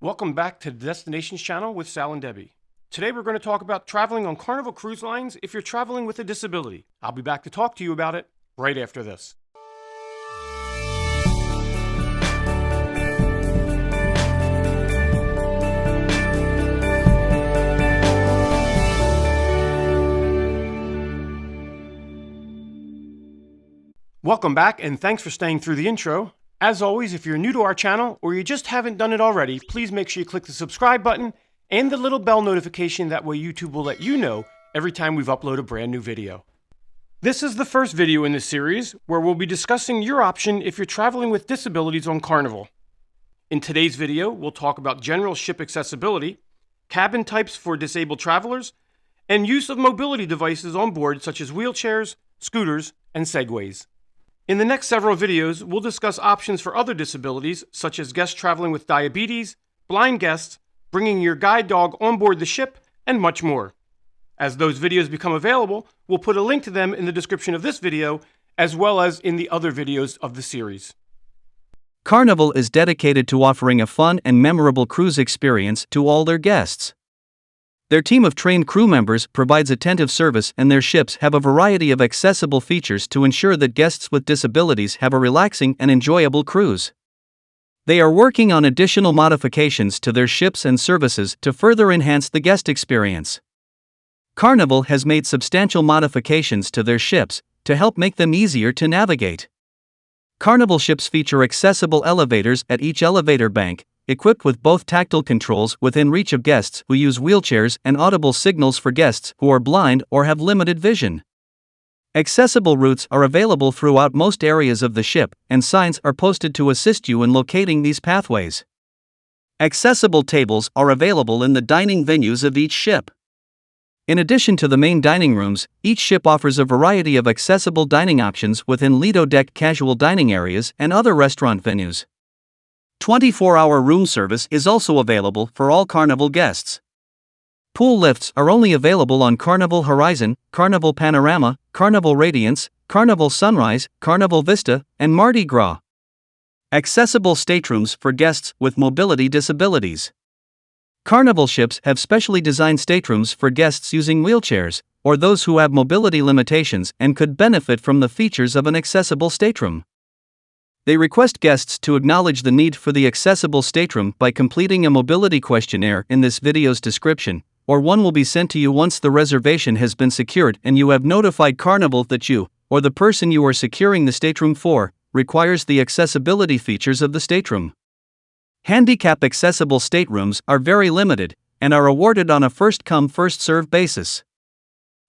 Welcome back to the Destinations channel with Sal and Debbie. Today we're going to talk about traveling on Carnival Cruise Lines if you're traveling with a disability. I'll be back to talk to you about it right after this. Welcome back and thanks for staying through the intro. As always, if you're new to our channel or you just haven't done it already, please make sure you click the subscribe button and the little bell notification. That way YouTube will let you know every time we've uploaded a brand new video. This is the first video in this series where we'll be discussing your option if you're traveling with disabilities on Carnival. In today's video, we'll talk about general ship accessibility, cabin types for disabled travelers, and use of mobility devices on board such as wheelchairs, scooters, and segways. In the next several videos, we'll discuss options for other disabilities, such as guests traveling with diabetes, blind guests, bringing your guide dog on board the ship, and much more. As those videos become available, we'll put a link to them in the description of this video, as well as in the other videos of the series. Carnival is dedicated to offering a fun and memorable cruise experience to all their guests. Their team of trained crew members provides attentive service, and their ships have a variety of accessible features to ensure that guests with disabilities have a relaxing and enjoyable cruise. They are working on additional modifications to their ships and services to further enhance the guest experience. Carnival has made substantial modifications to their ships to help make them easier to navigate. Carnival ships feature accessible elevators at each elevator bank, equipped with both tactile controls within reach of guests who use wheelchairs and audible signals for guests who are blind or have limited vision. Accessible routes are available throughout most areas of the ship, and signs are posted to assist you in locating these pathways. Accessible tables are available in the dining venues of each ship. In addition to the main dining rooms, each ship offers a variety of accessible dining options within Lido Deck casual dining areas and other restaurant venues. 24-hour room service is also available for all Carnival guests. Pool lifts are only available on Carnival Horizon, Carnival Panorama, Carnival Radiance, Carnival Sunrise, Carnival Vista, and Mardi Gras. Accessible staterooms for guests with mobility disabilities. Carnival ships have specially designed staterooms for guests using wheelchairs, or those who have mobility limitations and could benefit from the features of an accessible stateroom. They request guests to acknowledge the need for the accessible stateroom by completing a mobility questionnaire in this video's description, or one will be sent to you once the reservation has been secured and you have notified Carnival that you, or the person you are securing the stateroom for, requires the accessibility features of the stateroom. Handicap accessible staterooms are very limited and are awarded on a first-come first-served basis.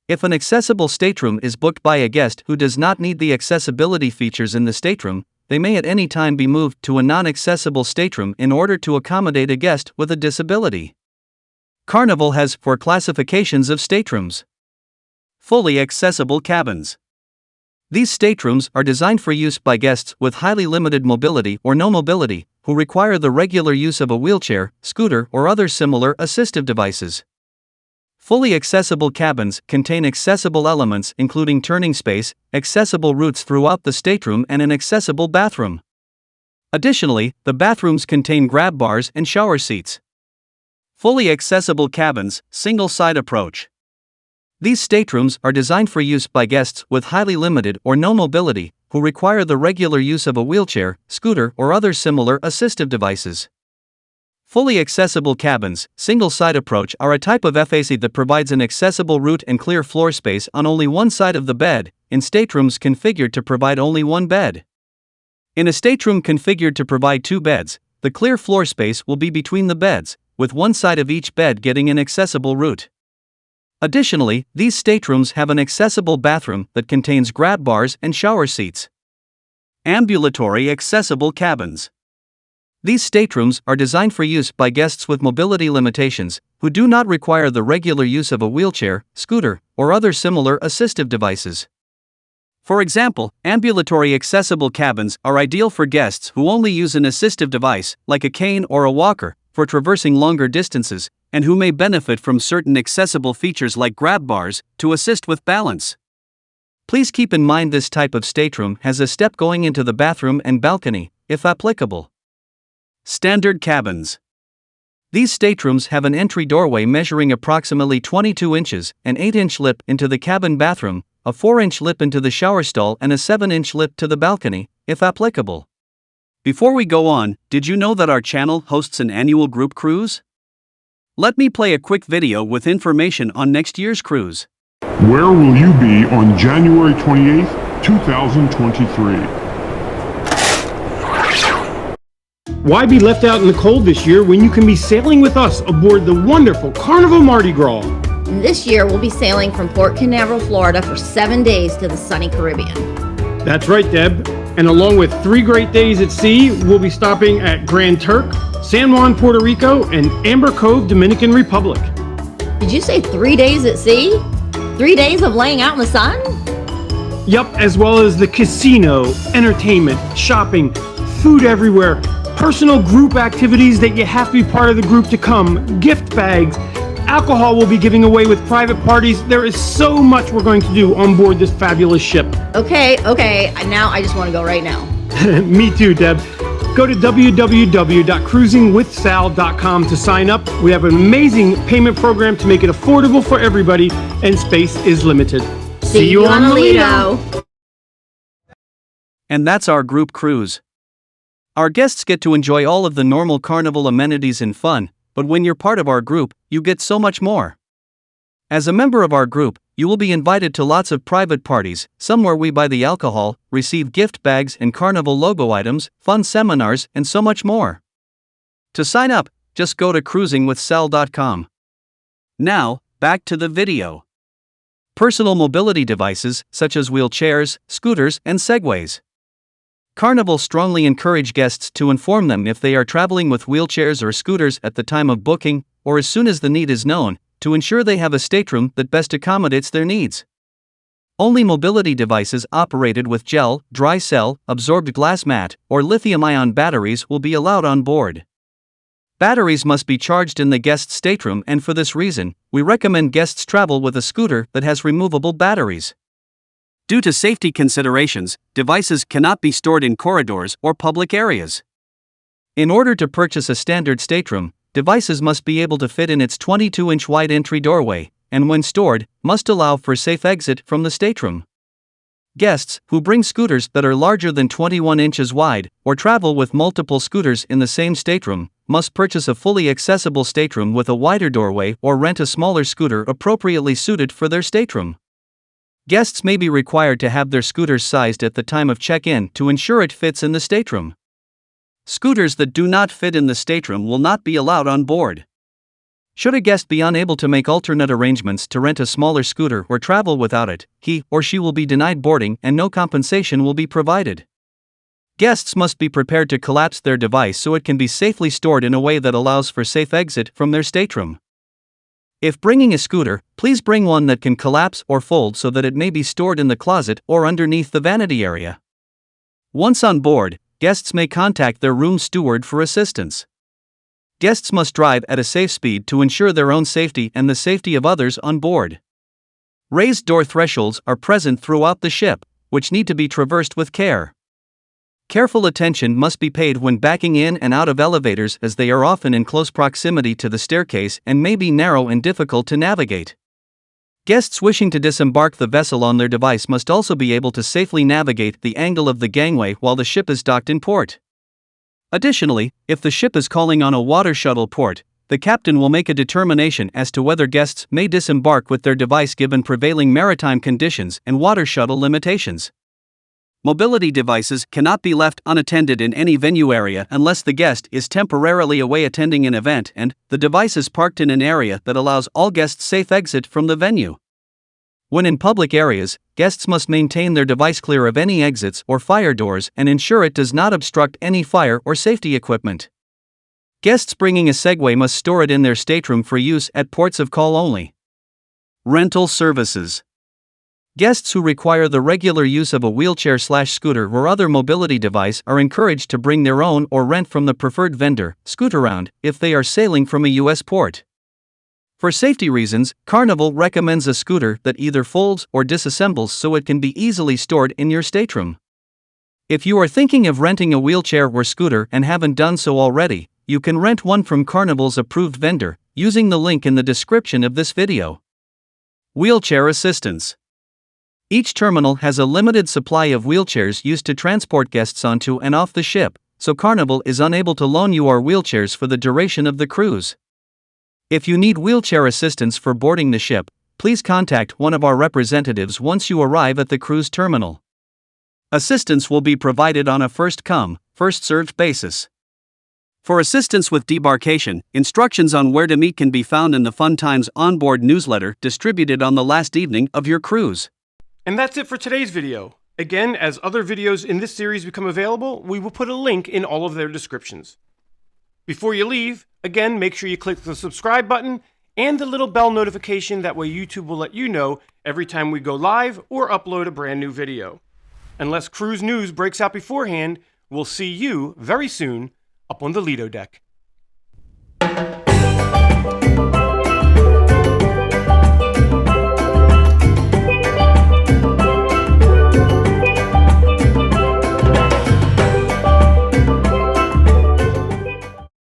If an accessible stateroom is booked by a guest who does not need the accessibility features in the stateroom, they may at any time be moved to a non-accessible stateroom in order to accommodate a guest with a disability. Carnival has 4 classifications of staterooms. Fully accessible cabins. These staterooms are designed for use by guests with highly limited mobility or no mobility, who require the regular use of a wheelchair, scooter, or other similar assistive devices. Fully accessible cabins contain accessible elements including turning space, accessible routes throughout the stateroom, and an accessible bathroom. Additionally, the bathrooms contain grab bars and shower seats. Fully accessible cabins, single-side approach. These staterooms are designed for use by guests with highly limited or no mobility, who require the regular use of a wheelchair, scooter, or other similar assistive devices. Fully accessible cabins, single-side approach, are a type of FAC that provides an accessible route and clear floor space on only one side of the bed, in staterooms configured to provide only one bed. In a stateroom configured to provide 2 beds, the clear floor space will be between the beds, with one side of each bed getting an accessible route. Additionally, these staterooms have an accessible bathroom that contains grab bars and shower seats. Ambulatory accessible cabins. These staterooms are designed for use by guests with mobility limitations, who do not require the regular use of a wheelchair, scooter, or other similar assistive devices. For example, ambulatory accessible cabins are ideal for guests who only use an assistive device, like a cane or a walker, for traversing longer distances, and who may benefit from certain accessible features like grab bars to assist with balance. Please keep in mind this type of stateroom has a step going into the bathroom and balcony, if applicable. Standard cabins. These staterooms have an entry doorway measuring approximately 22 inches, an 8-inch lip into the cabin bathroom, a 4-inch lip into the shower stall, and a 7-inch lip to the balcony, if applicable. Before we go on, did you know that our channel hosts an annual group cruise? Let me play a quick video with information on next year's cruise. Where will you be on January 28th, 2023? Why be left out in the cold this year when you can be sailing with us aboard the wonderful Carnival Mardi Gras? This year, we'll be sailing from Port Canaveral, Florida for 7 days to the sunny Caribbean. That's right, Deb. And along with 3 great days at sea, we'll be stopping at Grand Turk, San Juan, Puerto Rico, and Amber Cove, Dominican Republic. Did you say 3 days at sea? 3 days of laying out in the sun? Yup, as well as the casino, entertainment, shopping, food everywhere, personal group activities that you have to be part of the group to come, gift bags, alcohol we'll be giving away with private parties. There is so much we're going to do on board this fabulous ship. Okay, now I just want to go right now. Me too, Deb. Go to www.cruisingwithsal.com to sign up. We have an amazing payment program to make it affordable for everybody, and space is limited. See you on the Lido. And that's our group cruise. Our guests get to enjoy all of the normal Carnival amenities and fun, but when you're part of our group, you get so much more. As a member of our group, you will be invited to lots of private parties, some where we buy the alcohol, receive gift bags and Carnival logo items, fun seminars, and so much more. To sign up, just go to cruisingwithsal.com. Now, back to the video. Personal mobility devices, such as wheelchairs, scooters, and segways. Carnival strongly encourage guests to inform them if they are traveling with wheelchairs or scooters at the time of booking, or as soon as the need is known, to ensure they have a stateroom that best accommodates their needs. Only mobility devices operated with gel, dry cell, absorbed glass mat, or lithium-ion batteries will be allowed on board. Batteries must be charged in the guest's stateroom, and for this reason, we recommend guests travel with a scooter that has removable batteries. Due to safety considerations, devices cannot be stored in corridors or public areas. In order to purchase a standard stateroom, devices must be able to fit in its 22-inch wide entry doorway, and when stored, must allow for safe exit from the stateroom. Guests who bring scooters that are larger than 21 inches wide, or travel with multiple scooters in the same stateroom, must purchase a fully accessible stateroom with a wider doorway or rent a smaller scooter appropriately suited for their stateroom. Guests may be required to have their scooters sized at the time of check-in to ensure it fits in the stateroom. Scooters that do not fit in the stateroom will not be allowed on board. Should a guest be unable to make alternate arrangements to rent a smaller scooter or travel without it, he or she will be denied boarding and no compensation will be provided. Guests must be prepared to collapse their device so it can be safely stored in a way that allows for safe exit from their stateroom. If bringing a scooter, please bring one that can collapse or fold so that it may be stored in the closet or underneath the vanity area. Once on board, guests may contact their room steward for assistance. Guests must drive at a safe speed to ensure their own safety and the safety of others on board. Raised door thresholds are present throughout the ship, which need to be traversed with care. Careful attention must be paid when backing in and out of elevators, as they are often in close proximity to the staircase and may be narrow and difficult to navigate. Guests wishing to disembark the vessel on their device must also be able to safely navigate the angle of the gangway while the ship is docked in port. Additionally, if the ship is calling on a water shuttle port, the captain will make a determination as to whether guests may disembark with their device given prevailing maritime conditions and water shuttle limitations. Mobility devices cannot be left unattended in any venue area unless the guest is temporarily away attending an event and the device is parked in an area that allows all guests safe exit from the venue. When in public areas, guests must maintain their device clear of any exits or fire doors and ensure it does not obstruct any fire or safety equipment. Guests bringing a Segway must store it in their stateroom for use at ports of call only. Rental services. Guests who require the regular use of a wheelchair/scooter or other mobility device are encouraged to bring their own or rent from the preferred vendor, Scootaround, if they are sailing from a U.S. port. For safety reasons, Carnival recommends a scooter that either folds or disassembles so it can be easily stored in your stateroom. If you are thinking of renting a wheelchair or scooter and haven't done so already, you can rent one from Carnival's approved vendor using the link in the description of this video. Wheelchair assistance. Each terminal has a limited supply of wheelchairs used to transport guests onto and off the ship, so Carnival is unable to loan you our wheelchairs for the duration of the cruise. If you need wheelchair assistance for boarding the ship, please contact one of our representatives once you arrive at the cruise terminal. Assistance will be provided on a first-come, first-served basis. For assistance with debarkation, instructions on where to meet can be found in the Fun Times onboard newsletter distributed on the last evening of your cruise. And that's it for today's video. Again, as other videos in this series become available, we will put a link in all of their descriptions. Before you leave, again, make sure you click the subscribe button and the little bell notification, that way YouTube will let you know every time we go live or upload a brand new video. Unless cruise news breaks out beforehand, we'll see you very soon up on the Lido deck.